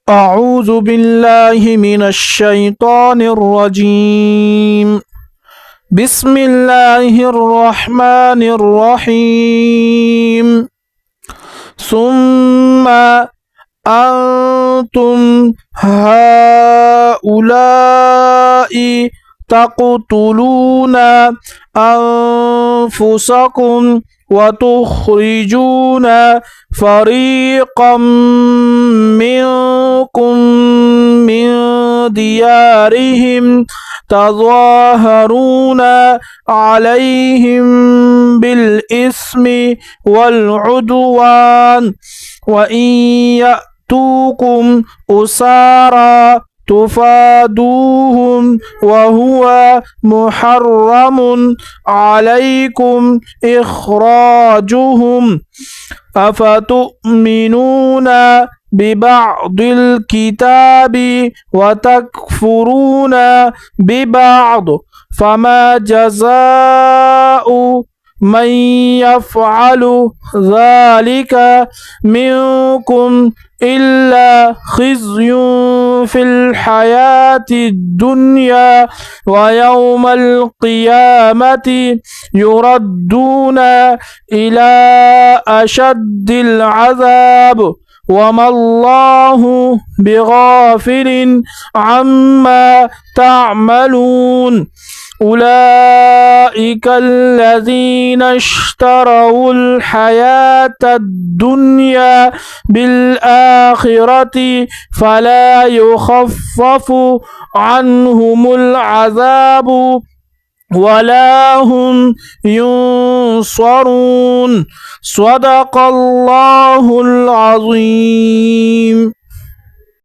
أعوذ بالله من الشيطان الرجيم. بسم الله الرحمن الرحيم. ثم أنتم هؤلاء تقتلون أنفسكم وتخرجون فريقا منكم من ديارهم تظاهرون عليهم بالإثم والعدوان وإن يأتوكم أسارى تفادوهم وهو محرم عليكم إخراجهم أفتؤمنون ببعض الكتاب وتكفرون ببعض فما جزاء من يفعل ذلك منكم إلا خزي في الحياة الدنيا ويوم القيامة يردون إلى أشد العذاب وما الله بغافل عما تعملون. أولئك الذين اشتروا الحياة الدنيا بالآخرة فلا يخفف عنهم العذاب ولا هم ينصرون. صدق الله العظيم.